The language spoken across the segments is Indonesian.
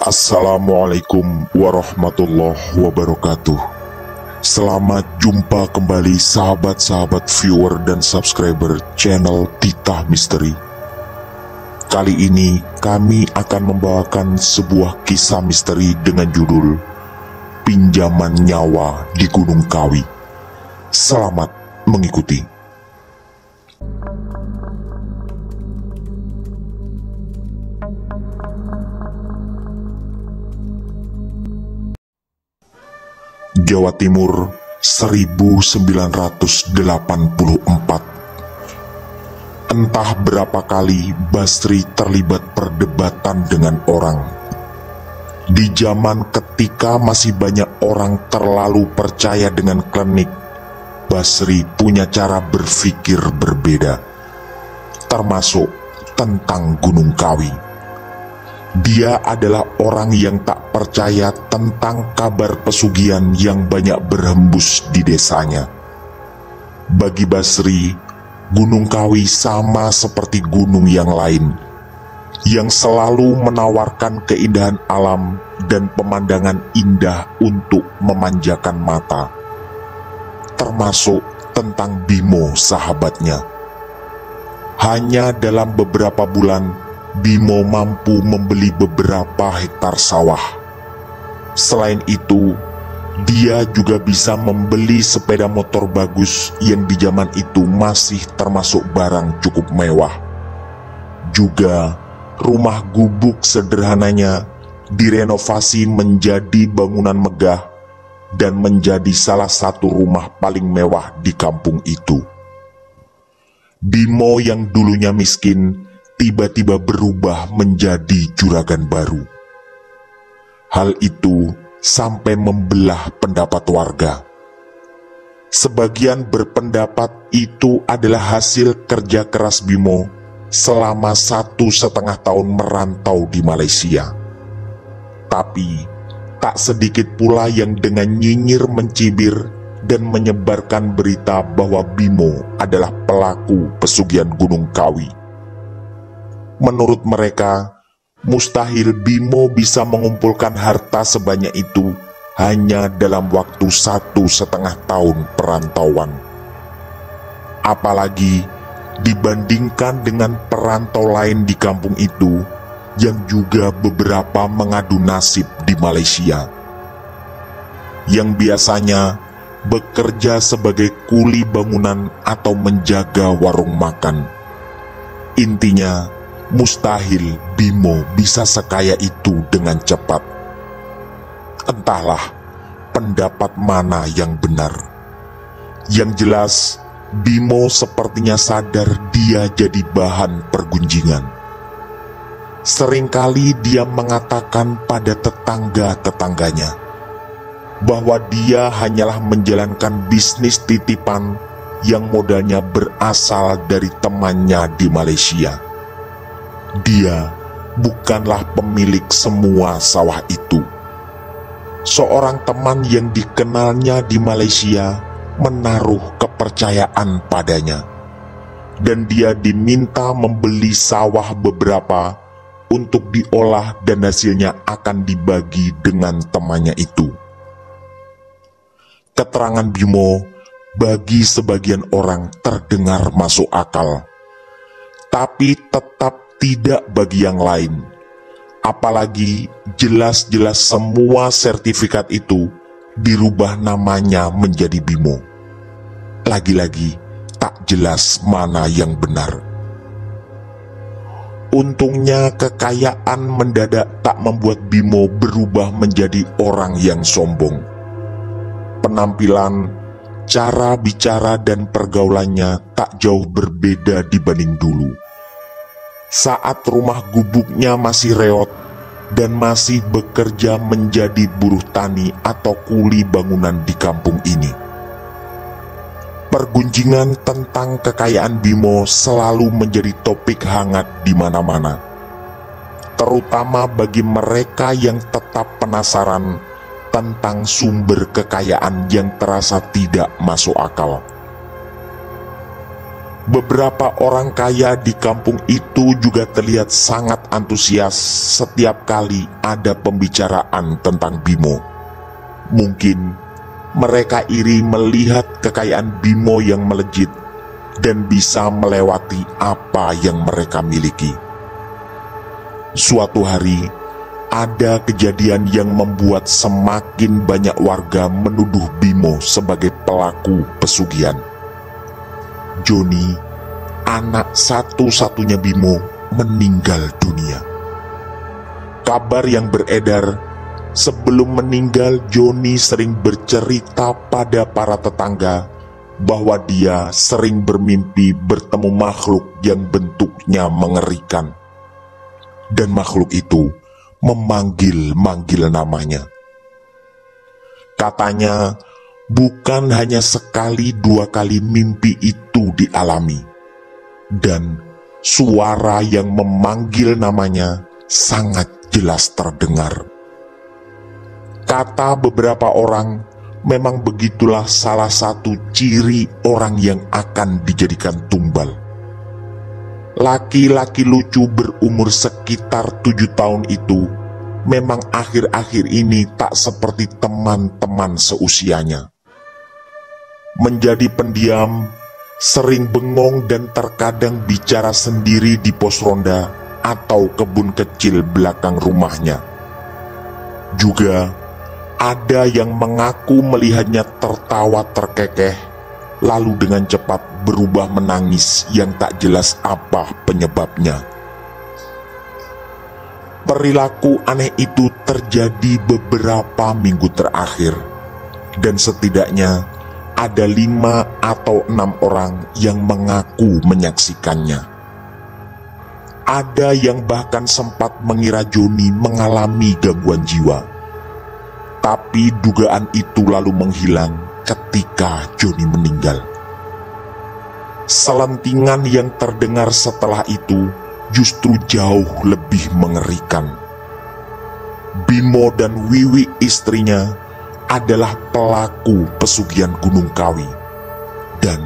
Assalamualaikum warahmatullahi wabarakatuh. Selamat jumpa kembali sahabat-sahabat viewer dan subscriber channel Titah Misteri. Kali ini kami akan membawakan sebuah kisah misteri dengan judul Pinjaman Nyawa di Gunung Kawi. Selamat mengikuti. Jawa Timur 1984. Entah berapa kali Basri terlibat perdebatan dengan orang. Di zaman ketika masih banyak orang terlalu percaya dengan klinik, Basri punya cara berpikir berbeda, termasuk tentang Gunung Kawi. Dia adalah orang yang tak percaya tentang kabar pesugihan yang banyak berhembus di desanya. Bagi Basri, Gunung Kawi sama seperti gunung yang lain, yang selalu menawarkan keindahan alam dan pemandangan indah untuk memanjakan mata. Termasuk tentang Bimo sahabatnya. Hanya dalam beberapa bulan, Bimo mampu membeli beberapa hektar sawah. Selain itu, dia juga bisa membeli sepeda motor bagus yang di zaman itu masih termasuk barang cukup mewah. Juga, rumah gubuk sederhananya direnovasi menjadi bangunan megah dan menjadi salah satu rumah paling mewah di kampung itu. Bimo yang dulunya miskin tiba-tiba berubah menjadi juragan baru. Hal itu sampai membelah pendapat warga. Sebagian berpendapat itu adalah hasil kerja keras Bimo selama 1,5 tahun merantau di Malaysia. Tapi tak sedikit pula yang dengan nyinyir mencibir dan menyebarkan berita bahwa Bimo adalah pelaku pesugihan Gunung Kawi. Menurut mereka, mustahil Bimo bisa mengumpulkan harta sebanyak itu hanya dalam waktu 1,5 tahun perantauan. Apalagi dibandingkan dengan perantau lain di kampung itu yang juga beberapa mengadu nasib di Malaysia, yang biasanya bekerja sebagai kuli bangunan atau menjaga warung makan. Intinya, mustahil Bimo bisa sekaya itu dengan cepat. Entahlah pendapat mana yang benar. Yang jelas, Bimo sepertinya sadar dia jadi bahan pergunjingan. Seringkali dia mengatakan pada tetangga-tetangganya bahwa dia hanyalah menjalankan bisnis titipan yang modalnya berasal dari temannya di Malaysia. Dia bukanlah pemilik semua sawah itu. Seorang teman yang dikenalnya di Malaysia menaruh kepercayaan padanya, dan dia diminta membeli sawah beberapa untuk diolah dan hasilnya akan dibagi dengan temannya itu. Keterangan Bimo bagi sebagian orang terdengar masuk akal, tapi tetap tidak bagi yang lain. Apalagi jelas-jelas semua sertifikat itu dirubah namanya menjadi Bimo. Lagi-lagi tak jelas mana yang benar. Untungnya kekayaan mendadak tak membuat Bimo berubah menjadi orang yang sombong. Penampilan, cara bicara dan pergaulannya tak jauh berbeda dibanding dulu. Saat rumah gubuknya masih reot dan masih bekerja menjadi buruh tani atau kuli bangunan di kampung ini. Pergunjingan tentang kekayaan Bimo selalu menjadi topik hangat di mana-mana, terutama bagi mereka yang tetap penasaran tentang sumber kekayaan yang terasa tidak masuk akal. Beberapa orang kaya di kampung itu juga terlihat sangat antusias setiap kali ada pembicaraan tentang Bimo. Mungkin mereka iri melihat kekayaan Bimo yang melejit dan bisa melewati apa yang mereka miliki. Suatu hari, ada kejadian yang membuat semakin banyak warga menuduh Bimo sebagai pelaku pesugihan. Joni, anak satu-satunya Bimo, meninggal dunia. Kabar yang beredar, sebelum meninggal Joni sering bercerita pada para tetangga bahwa dia sering bermimpi bertemu makhluk yang bentuknya mengerikan. Dan makhluk itu memanggil-manggil namanya. Katanya, bukan hanya sekali dua kali mimpi itu dialami, dan suara yang memanggil namanya sangat jelas terdengar. Kata beberapa orang, memang begitulah salah satu ciri orang yang akan dijadikan tumbal. Laki-laki lucu berumur sekitar 7 tahun itu memang akhir-akhir ini tak seperti teman-teman seusianya. Menjadi pendiam, sering bengong dan terkadang bicara sendiri di pos ronda atau kebun kecil belakang rumahnya. Juga ada yang mengaku melihatnya tertawa terkekeh, lalu dengan cepat berubah menangis yang tak jelas apa penyebabnya. Perilaku aneh itu terjadi beberapa minggu terakhir, dan setidaknya ada 5 atau 6 orang yang mengaku menyaksikannya. Ada yang bahkan sempat mengira Joni mengalami gangguan jiwa. Tapi dugaan itu lalu menghilang ketika Joni meninggal. Selentingan yang terdengar setelah itu justru jauh lebih mengerikan. Bimo dan Wiwi istrinya adalah pelaku pesugihan Gunung Kawi, dan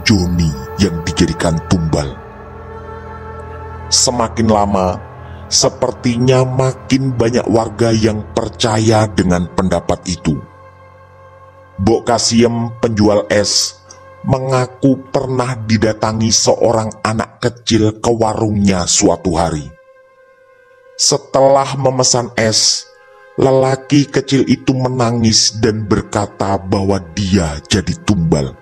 Joni yang dijadikan tumbal. Semakin lama, sepertinya makin banyak warga yang percaya dengan pendapat itu. Bok Kasiem, penjual es, mengaku pernah didatangi seorang anak kecil ke warungnya suatu hari. Setelah memesan es, lelaki kecil itu menangis dan berkata bahwa dia jadi tumbal.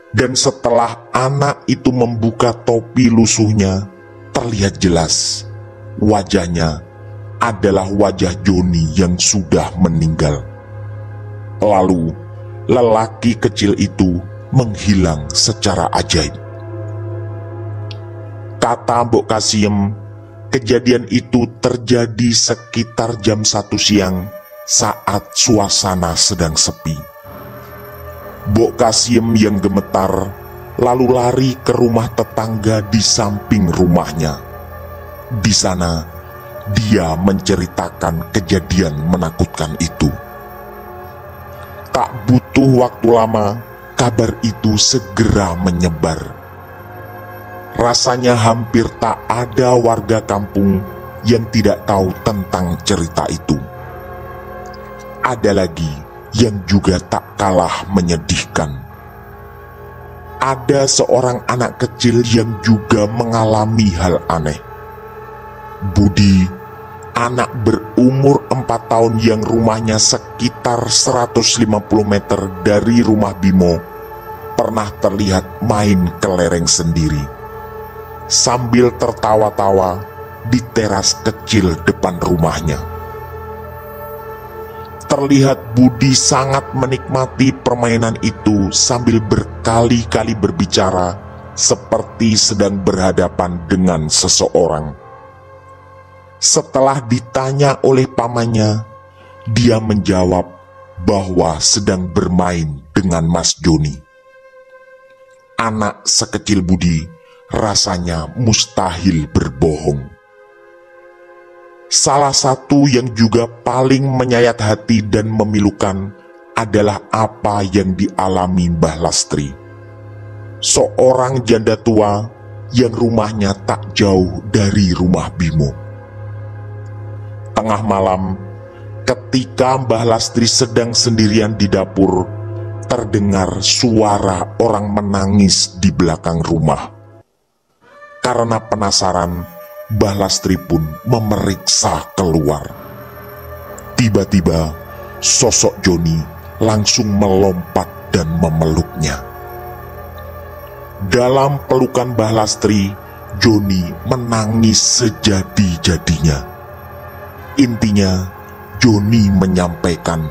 Dan setelah anak itu membuka topi lusuhnya, terlihat jelas wajahnya adalah wajah Joni yang sudah meninggal. Lalu lelaki kecil itu menghilang secara ajaib. Kata Mbok Kasiem, kejadian itu terjadi sekitar jam 1 siang saat suasana sedang sepi. Mbok Kasiem yang gemetar lalu lari ke rumah tetangga di samping rumahnya. Di sana, dia menceritakan kejadian menakutkan itu. Tak butuh waktu lama, kabar itu segera menyebar. Rasanya hampir tak ada warga kampung yang tidak tahu tentang cerita itu. Ada lagi yang juga tak kalah menyedihkan. Ada seorang anak kecil yang juga mengalami hal aneh. Budi, anak berumur 4 tahun yang rumahnya sekitar 150 meter dari rumah Bimo, pernah terlihat main kelereng sendiri, sambil tertawa-tawa di teras kecil depan rumahnya. Terlihat Budi sangat menikmati permainan itu sambil berkali-kali berbicara seperti sedang berhadapan dengan seseorang. Setelah ditanya oleh pamannya, dia menjawab bahwa sedang bermain dengan Mas Joni. Anak sekecil Budi rasanya mustahil berbohong. Salah satu yang juga paling menyayat hati dan memilukan adalah apa yang dialami Mbah Lastri. seorang janda tua yang rumahnya tak jauh dari rumah Bimo. Tengah malam, ketika Mbah Lastri sedang sendirian di dapur, terdengar suara orang menangis di belakang rumah. Karena penasaran, Mbah Lastri pun memeriksa keluar. Tiba-tiba, sosok Joni langsung melompat dan memeluknya. Dalam pelukan Mbah Lastri, Joni menangis sejadi-jadinya. Intinya, Joni menyampaikan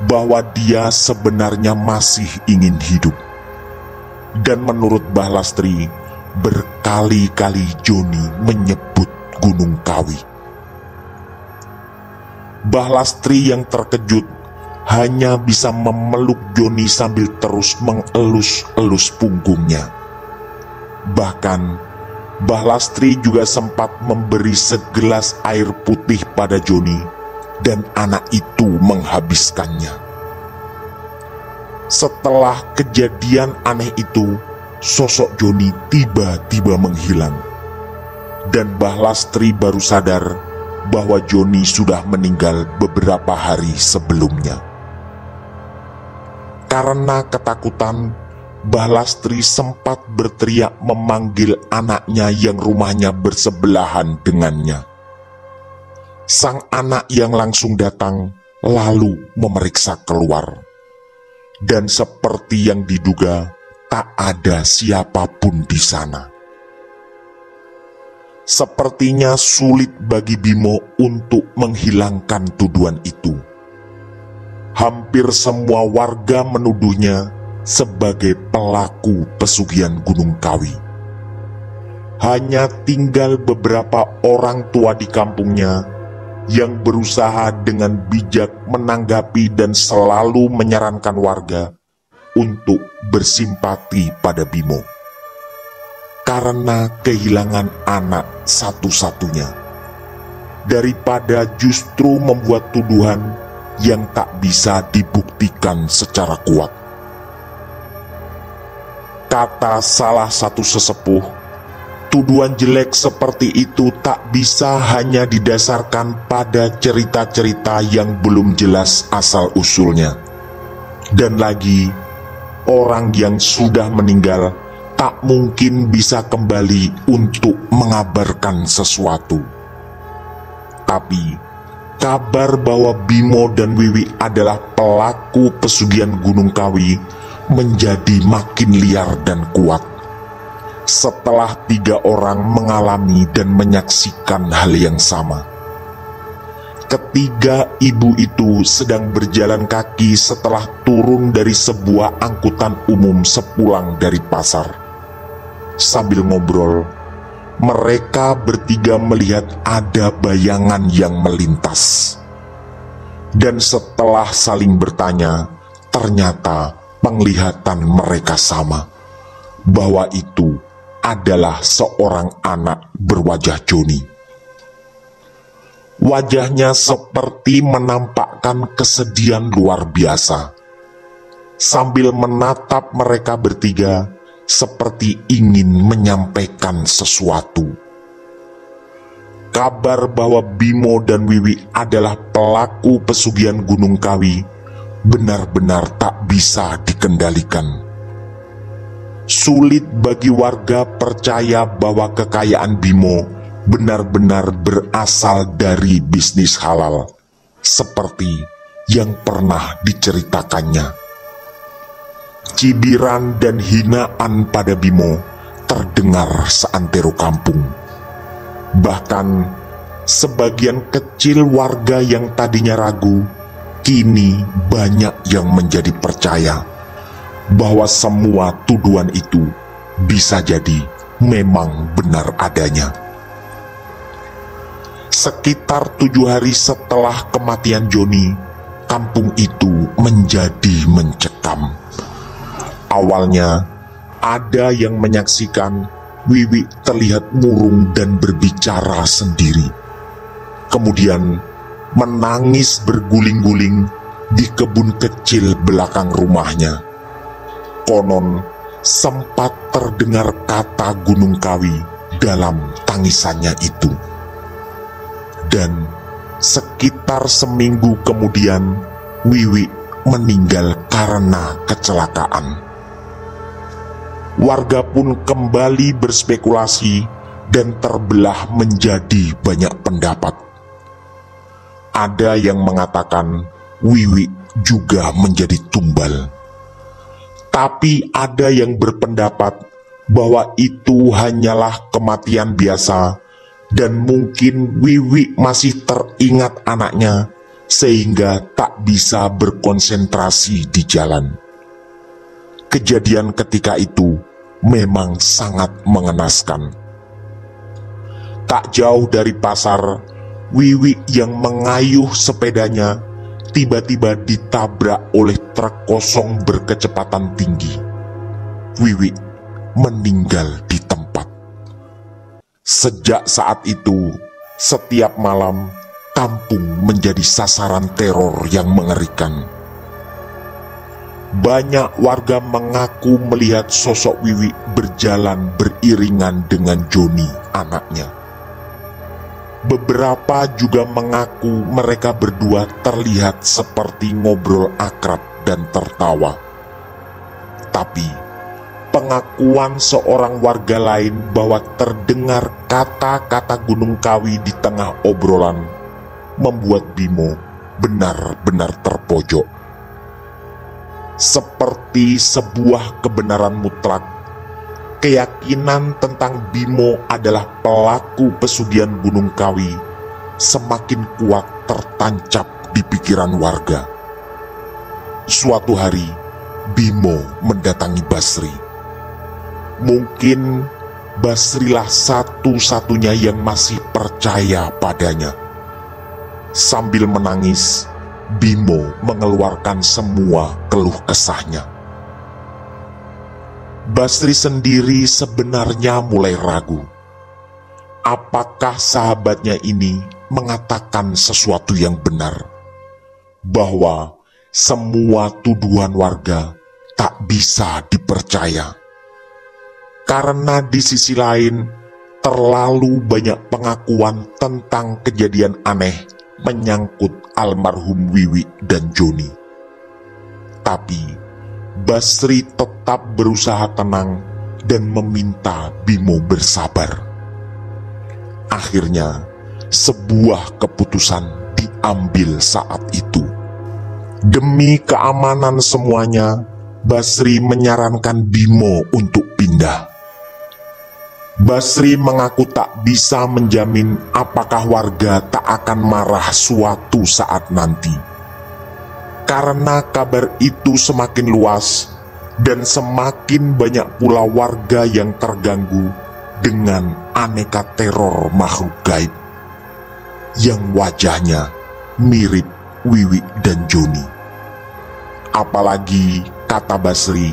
bahwa dia sebenarnya masih ingin hidup. Dan menurut Mbah Lastri, berkali-kali Joni menyebut Gunung Kawi. Mbah Lastri yang terkejut hanya bisa memeluk Joni sambil terus mengelus-elus punggungnya. Bahkan, Mbah Lastri juga sempat memberi segelas air putih pada Joni, dan anak itu menghabiskannya. Setelah kejadian aneh itu, sosok Joni tiba-tiba menghilang. Dan Mbah Lastri baru sadar bahwa Joni sudah meninggal beberapa hari sebelumnya. Karena ketakutan, Mbah Lastri sempat berteriak memanggil anaknya yang rumahnya bersebelahan dengannya. Sang anak yang langsung datang lalu memeriksa keluar. Dan seperti yang diduga, tak ada siapapun di sana. Sepertinya sulit bagi Bimo untuk menghilangkan tuduhan itu. Hampir semua warga menuduhnya sebagai pelaku pesugihan Gunung Kawi. Hanya tinggal beberapa orang tua di kampungnya yang berusaha dengan bijak menanggapi dan selalu menyarankan warga untuk bersimpati pada Bimo. Karena kehilangan anak satu-satunya, daripada justru membuat tuduhan yang tak bisa dibuktikan secara kuat. Kata salah satu sesepuh, tuduhan jelek seperti itu tak bisa hanya didasarkan pada cerita-cerita yang belum jelas asal-usulnya. Dan lagi, orang yang sudah meninggal tak mungkin bisa kembali untuk mengabarkan sesuatu. Tapi, kabar bahwa Bimo dan Wiwi adalah pelaku pesugihan Gunung Kawi menjadi makin liar dan kuat. Setelah 3 orang mengalami dan menyaksikan hal yang sama. Ketiga ibu itu sedang berjalan kaki setelah turun dari sebuah angkutan umum sepulang dari pasar. Sambil ngobrol, mereka bertiga melihat ada bayangan yang melintas. Dan setelah saling bertanya, ternyata penglihatan mereka sama, bahwa itu adalah seorang anak berwajah Joni. Wajahnya seperti menampakkan kesedihan luar biasa, sambil menatap mereka bertiga seperti ingin menyampaikan sesuatu. Kabar bahwa Bimo dan Wiwi adalah pelaku pesugihan Gunung Kawi benar-benar tak bisa dikendalikan. Sulit bagi warga percaya bahwa kekayaan Bimo benar-benar berasal dari bisnis halal, seperti yang pernah diceritakannya. Cibiran dan hinaan pada Bimo terdengar seantero kampung. Bahkan, sebagian kecil warga yang tadinya ragu, kini banyak yang menjadi percaya bahwa semua tuduhan itu bisa jadi memang benar adanya. Sekitar 7 hari setelah kematian Joni, kampung itu menjadi mencekam. Awalnya, ada yang menyaksikan Wiwi terlihat murung dan berbicara sendiri. Kemudian, menangis berguling-guling di kebun kecil belakang rumahnya. Konon, sempat terdengar kata Gunung Kawi dalam tangisannya itu. Dan sekitar seminggu kemudian, Wiwi meninggal karena kecelakaan. Warga pun kembali berspekulasi dan terbelah menjadi banyak pendapat. Ada yang mengatakan Wiwi juga menjadi tumbal. Tapi ada yang berpendapat bahwa itu hanyalah kematian biasa dan mungkin Wiwi masih teringat anaknya sehingga tak bisa berkonsentrasi di jalan. Kejadian ketika itu memang sangat mengenaskan. Tak jauh dari pasar, Wiwi yang mengayuh sepedanya tiba-tiba ditabrak oleh truk kosong berkecepatan tinggi. Wiwi meninggal di tempat. Sejak saat itu, setiap malam kampung menjadi sasaran teror yang mengerikan. Banyak warga mengaku melihat sosok Wiwi berjalan beriringan dengan Joni, anaknya. Beberapa juga mengaku mereka berdua terlihat seperti ngobrol akrab dan tertawa. Tapi pengakuan seorang warga lain bahwa terdengar kata-kata Gunung Kawi di tengah obrolan membuat Bimo benar-benar terpojok. Seperti sebuah kebenaran mutlak, keyakinan tentang Bimo adalah pelaku pesugihan Gunung Kawi semakin kuat tertancap di pikiran warga. Suatu hari, Bimo mendatangi Basri. Mungkin Basrilah satu-satunya yang masih percaya padanya. Sambil menangis, Bimo mengeluarkan semua keluh kesahnya. Basri sendiri sebenarnya mulai ragu. Apakah sahabatnya ini mengatakan sesuatu yang benar? Bahwa semua tuduhan warga tak bisa dipercaya. Karena di sisi lain, terlalu banyak pengakuan tentang kejadian aneh menyangkut almarhum Wiwi dan Joni. Tapi Basri tetap berusaha tenang dan meminta Bimo bersabar. Akhirnya, sebuah keputusan diambil saat itu. Demi keamanan semuanya, Basri menyarankan Bimo untuk pindah. Basri mengaku tak bisa menjamin apakah warga tak akan marah suatu saat nanti. Karena kabar itu semakin luas dan semakin banyak pula warga yang terganggu dengan aneka teror makhluk gaib yang wajahnya mirip Wiwi dan Joni. Apalagi, kata Basri,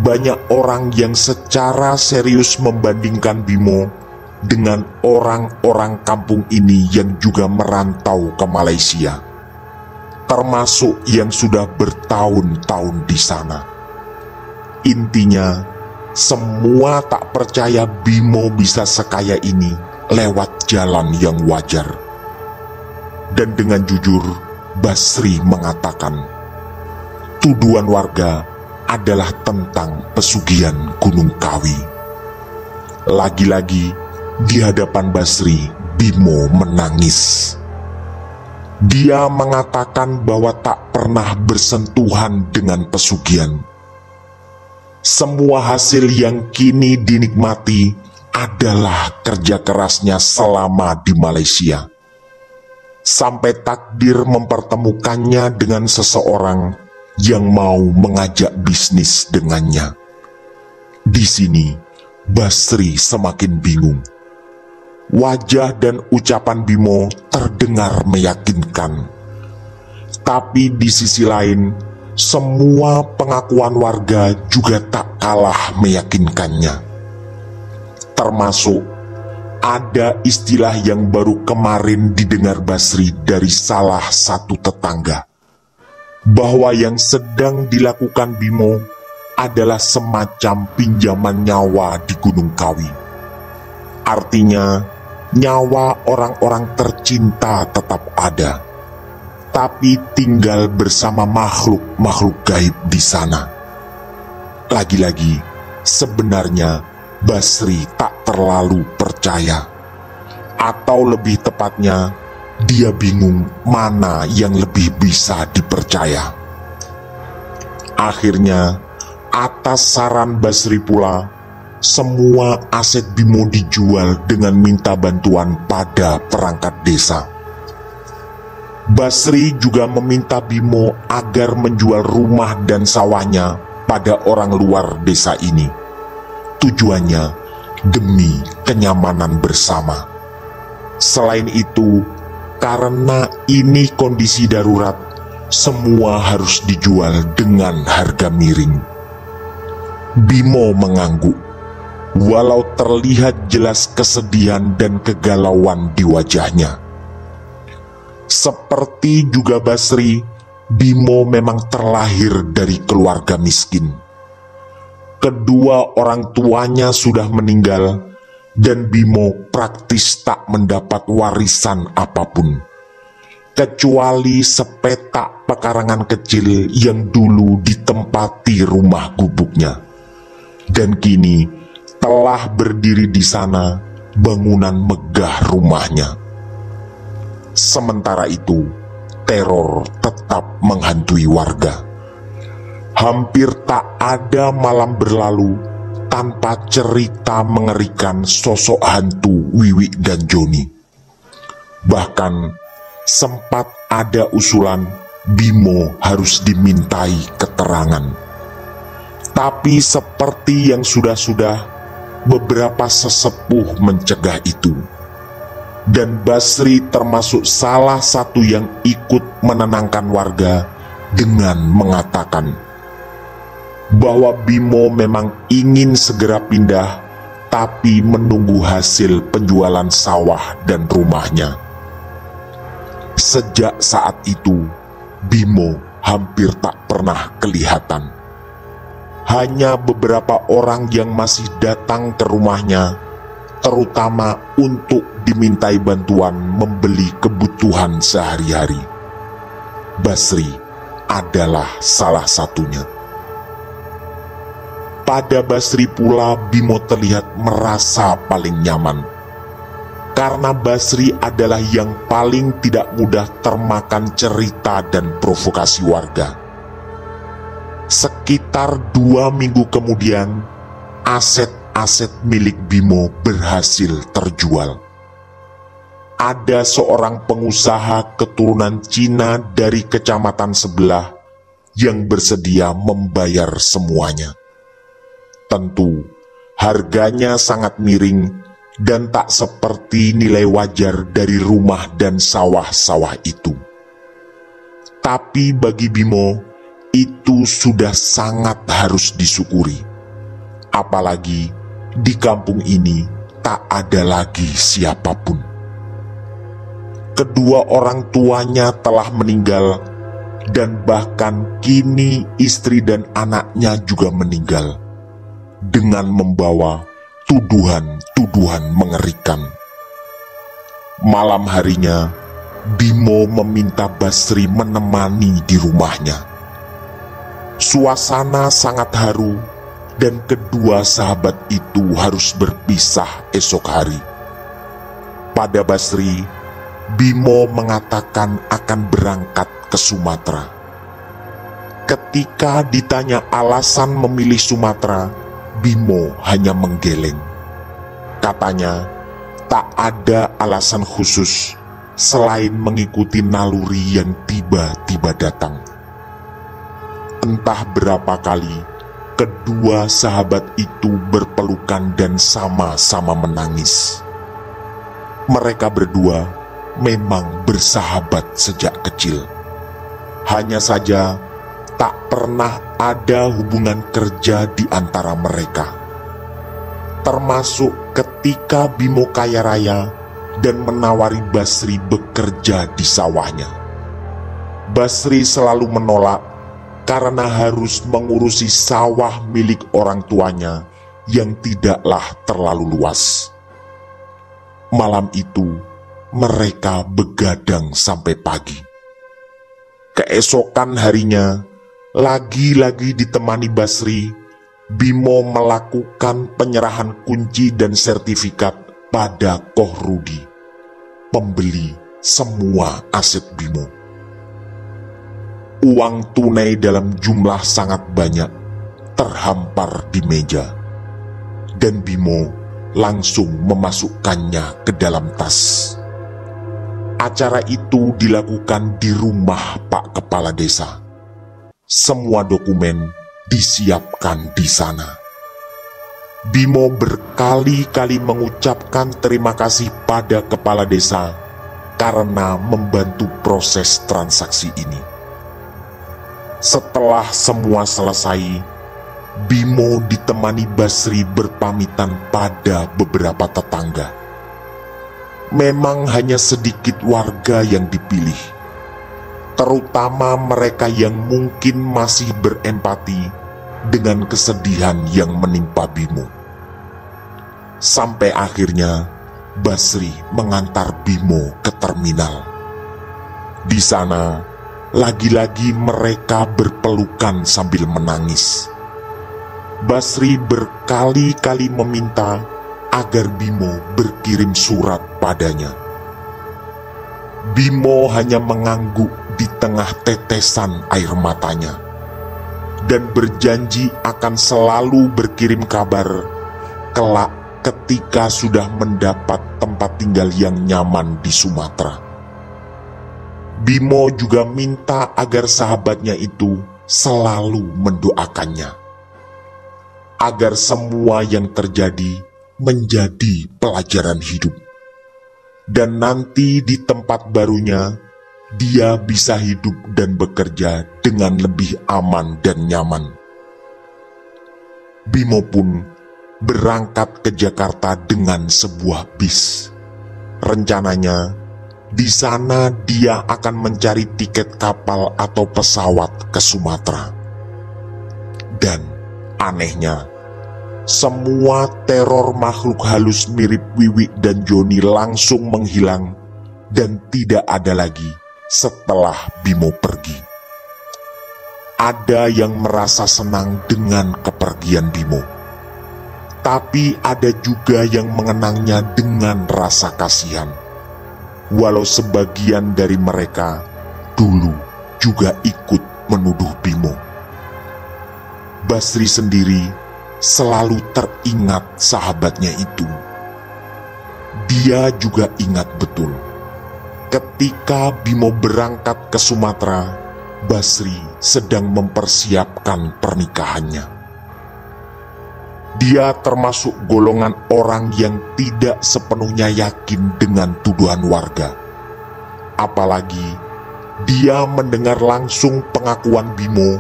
banyak orang yang secara serius membandingkan Bimo dengan orang-orang kampung ini yang juga merantau ke Malaysia, termasuk yang sudah bertahun-tahun di sana. Intinya, semua tak percaya Bimo bisa sekaya ini lewat jalan yang wajar. Dan dengan jujur, Basri mengatakan, tuduhan warga adalah tentang pesugihan Gunung Kawi. Lagi-lagi, di hadapan Basri, Bimo menangis. Dia mengatakan bahwa tak pernah bersentuhan dengan pesugihan. Semua hasil yang kini dinikmati adalah kerja kerasnya selama di Malaysia. Sampai takdir mempertemukannya dengan seseorang yang mau mengajak bisnis dengannya. Di sini, Basri semakin bingung. Wajah dan ucapan Bimo terdengar meyakinkan. Tapi di sisi lain, semua pengakuan warga juga tak kalah meyakinkannya. Termasuk ada istilah yang baru kemarin didengar Basri dari salah satu tetangga, bahwa yang sedang dilakukan Bimo adalah semacam pinjaman nyawa di Gunung Kawi. Artinya, nyawa orang-orang tercinta tetap ada, tapi tinggal bersama makhluk-makhluk gaib di sana. Lagi-lagi, sebenarnya Basri tak terlalu percaya. Atau lebih tepatnya, dia bingung mana yang lebih bisa dipercaya. Akhirnya, atas saran Basri pula, semua aset Bimo dijual dengan minta bantuan pada perangkat desa. Basri juga meminta Bimo agar menjual rumah dan sawahnya pada orang luar desa ini. Tujuannya demi kenyamanan bersama. Selain itu, karena ini kondisi darurat, semua harus dijual dengan harga miring. Bimo mengangguk, walau terlihat jelas kesedihan dan kegalauan di wajahnya. Seperti juga Basri, Bimo memang terlahir dari keluarga miskin. Kedua orang tuanya sudah meninggal, dan Bimo praktis tak mendapat warisan apapun, kecuali sepetak pekarangan kecil yang dulu ditempati rumah gubuknya. Dan kini telah berdiri di sana bangunan megah rumahnya. Sementara itu, teror tetap menghantui warga. Hampir tak ada malam berlalu tanpa cerita mengerikan sosok hantu Wiwi dan Joni. Bahkan sempat ada usulan Bimo harus dimintai keterangan. Tapi seperti yang sudah-sudah, beberapa sesepuh mencegah itu. Dan Basri termasuk salah satu yang ikut menenangkan warga dengan mengatakan bahwa Bimo memang ingin segera pindah, tapi menunggu hasil penjualan sawah dan rumahnya. Sejak saat itu, Bimo hampir tak pernah kelihatan. Hanya beberapa orang yang masih datang ke rumahnya, terutama untuk dimintai bantuan membeli kebutuhan sehari-hari. Basri adalah salah satunya. Pada Basri pula Bimo terlihat merasa paling nyaman, karena Basri adalah yang paling tidak mudah termakan cerita dan provokasi warga. Sekitar 2 minggu kemudian, aset-aset milik Bimo berhasil terjual. Ada seorang pengusaha keturunan Cina dari kecamatan sebelah yang bersedia membayar semuanya. Tentu, harganya sangat miring dan tak seperti nilai wajar dari rumah dan sawah-sawah itu. Tapi bagi Bimo, itu sudah sangat harus disyukuri. Apalagi di kampung ini tak ada lagi siapapun. Kedua orang tuanya telah meninggal, dan bahkan kini istri dan anaknya juga meninggal, dengan membawa tuduhan-tuduhan mengerikan. Malam harinya, Bimo meminta Basri menemani di rumahnya. Suasana sangat haru, dan kedua sahabat itu harus berpisah esok hari. Pada Basri, Bimo mengatakan akan berangkat ke Sumatera. Ketika ditanya alasan memilih Sumatera, Bimo hanya menggeleng. Katanya, tak ada alasan khusus selain mengikuti naluri yang tiba-tiba datang. Entah berapa kali, kedua sahabat itu berpelukan dan sama-sama menangis. Mereka berdua memang bersahabat sejak kecil. Hanya saja, tak pernah ada hubungan kerja di antara mereka. Termasuk ketika Bimo kaya raya dan menawari Basri bekerja di sawahnya. Basri selalu menolak karena harus mengurusi sawah milik orang tuanya yang tidaklah terlalu luas. Malam itu mereka begadang sampai pagi. Keesokan harinya, lagi-lagi ditemani Basri, Bimo melakukan penyerahan kunci dan sertifikat pada Koh Rudi, pembeli semua aset Bimo. Uang tunai dalam jumlah sangat banyak terhampar di meja, dan Bimo langsung memasukkannya ke dalam tas. Acara itu dilakukan di rumah Pak Kepala Desa. Semua dokumen disiapkan di sana. Bimo berkali-kali mengucapkan terima kasih pada kepala desa karena membantu proses transaksi ini. Setelah semua selesai, Bimo ditemani Basri berpamitan pada beberapa tetangga. Memang hanya sedikit warga yang dipilih, terutama mereka yang mungkin masih berempati dengan kesedihan yang menimpa Bimo. Sampai akhirnya Basri mengantar Bimo ke terminal. Di sana, lagi-lagi mereka berpelukan sambil menangis. Basri berkali-kali meminta agar Bimo berkirim surat padanya. Bimo hanya mengangguk di tengah tetesan air matanya dan berjanji akan selalu berkirim kabar kelak ketika sudah mendapat tempat tinggal yang nyaman di Sumatera. Bimo juga minta agar sahabatnya itu selalu mendoakannya, agar semua yang terjadi menjadi pelajaran hidup, dan nanti di tempat barunya dia bisa hidup dan bekerja dengan lebih aman dan nyaman. Bimo pun berangkat ke Jakarta dengan sebuah bis. Rencananya, di sana dia akan mencari tiket kapal atau pesawat ke Sumatera. Dan anehnya, semua teror makhluk halus mirip Wiwi dan Joni langsung menghilang dan tidak ada lagi setelah Bimo pergi. Ada yang merasa senang dengan kepergian Bimo, tapi ada juga yang mengenangnya dengan rasa kasihan. Walau sebagian dari mereka dulu juga ikut menuduh Bimo. Basri sendiri selalu teringat sahabatnya itu. Dia juga ingat betul, ketika Bimo berangkat ke Sumatera, Basri sedang mempersiapkan pernikahannya. Dia termasuk golongan orang yang tidak sepenuhnya yakin dengan tuduhan warga. Apalagi dia mendengar langsung pengakuan Bimo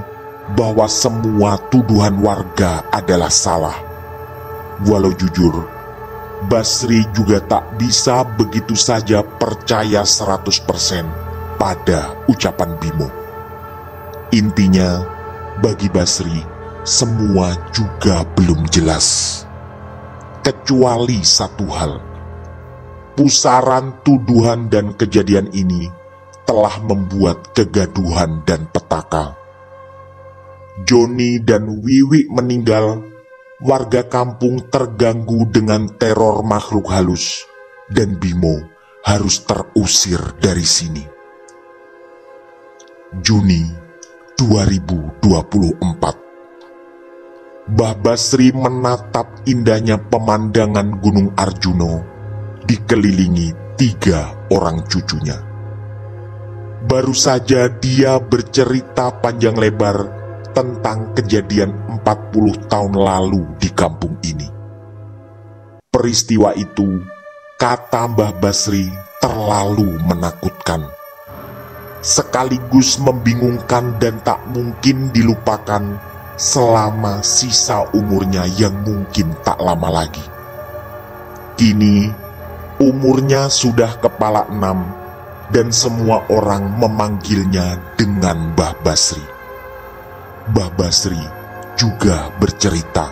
bahwa semua tuduhan warga adalah salah. Walau jujur, Basri juga tak bisa begitu saja percaya 100% pada ucapan Bimo. Intinya, bagi Basri, semua juga belum jelas. Kecuali satu hal, pusaran tuduhan dan kejadian ini telah membuat kegaduhan dan petaka. Joni dan Wiwi meninggal, warga kampung terganggu dengan teror makhluk halus, dan Bimo harus terusir dari sini. Juni 2024. Mbah Basri menatap indahnya pemandangan Gunung Arjuno dikelilingi 3 orang cucunya. Baru saja dia bercerita panjang lebar tentang kejadian 40 tahun lalu di kampung ini. Peristiwa itu, kata Mbah Basri, terlalu menakutkan, sekaligus membingungkan dan tak mungkin dilupakan selama sisa umurnya yang mungkin tak lama lagi. Kini, umurnya sudah kepala 6 dan semua orang memanggilnya dengan Mbah Basri. Mbah Basri juga bercerita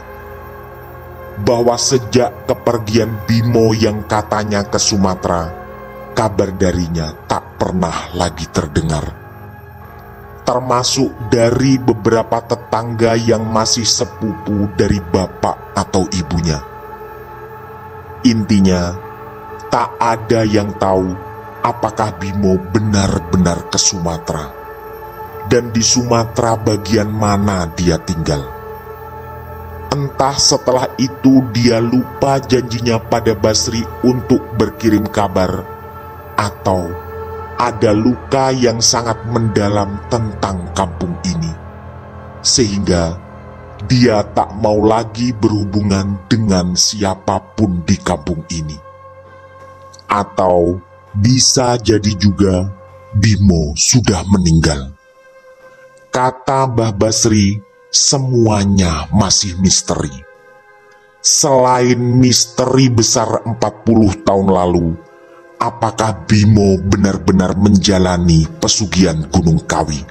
bahwa sejak kepergian Bimo yang katanya ke Sumatera, kabar darinya tak pernah lagi terdengar. Termasuk dari beberapa tetangga yang masih sepupu dari bapak atau ibunya. Intinya, tak ada yang tahu apakah Bimo benar-benar ke Sumatera, dan di Sumatera bagian mana dia tinggal. Entah setelah itu dia lupa janjinya pada Basri untuk berkirim kabar, atau ada luka yang sangat mendalam tentang kampung ini, sehingga dia tak mau lagi berhubungan dengan siapapun di kampung ini. Atau bisa jadi juga Bimo sudah meninggal. Kata Mbah Basri, semuanya masih misteri. Selain misteri besar 40 tahun lalu, apakah Bimo benar-benar menjalani pesugihan Gunung Kawi?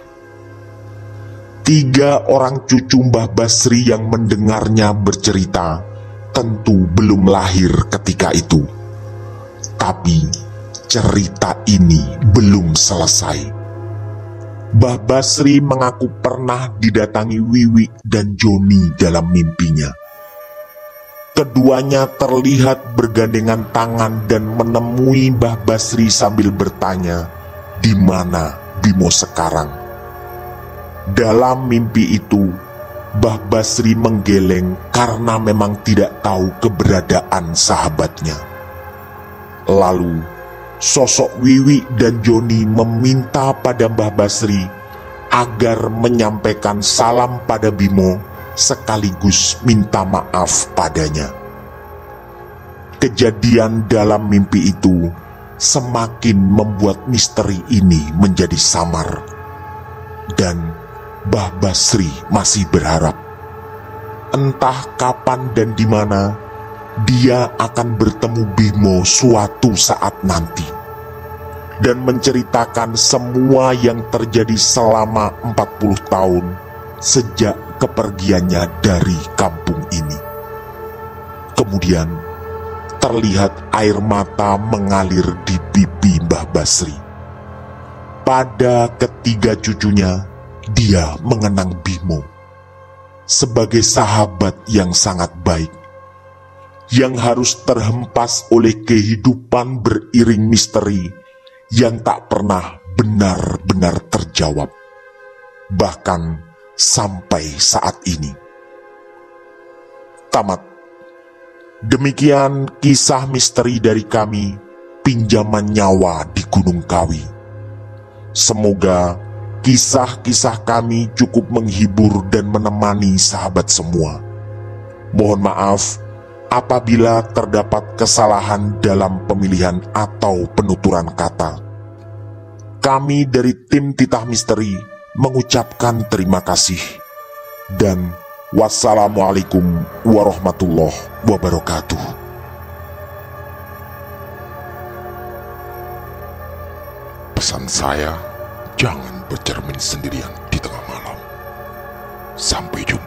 3 orang cucu Mbah Basri yang mendengarnya bercerita tentu belum lahir ketika itu. Tapi cerita ini belum selesai. Mbah Basri mengaku pernah didatangi Wiwi dan Joni dalam mimpinya. Keduanya terlihat bergandengan tangan dan menemui Mbah Basri sambil bertanya, "Di mana Bimo sekarang?" Dalam mimpi itu, Mbah Basri menggeleng karena memang tidak tahu keberadaan sahabatnya. Lalu, sosok Wiwi dan Joni meminta pada Mbah Basri agar menyampaikan salam pada Bimo sekaligus minta maaf padanya. Kejadian dalam mimpi itu semakin membuat misteri ini menjadi samar. Dan Mbah Basri masih berharap entah kapan dan di mana dia akan bertemu Bimo suatu saat nanti dan menceritakan semua yang terjadi selama 40 tahun sejak kepergiannya dari kampung ini. Kemudian terlihat air mata mengalir di pipi Mbah Basri. Pada ketiga cucunya, dia mengenang Bimo sebagai sahabat yang sangat baik, yang harus terhempas oleh kehidupan beriring misteri yang tak pernah benar-benar terjawab, bahkan sampai saat ini. Tamat. Demikian kisah misteri dari kami, Pinjaman Nyawa di Gunung Kawi. Semoga kisah-kisah kami cukup menghibur dan menemani sahabat semua. Mohon maaf apabila terdapat kesalahan dalam pemilihan atau penuturan kata. Kami dari tim Titah Misteri mengucapkan terima kasih. Dan wassalamualaikum warahmatullahi wabarakatuh. Pesan saya, jangan bercermin sendirian di tengah malam. Sampai jumpa.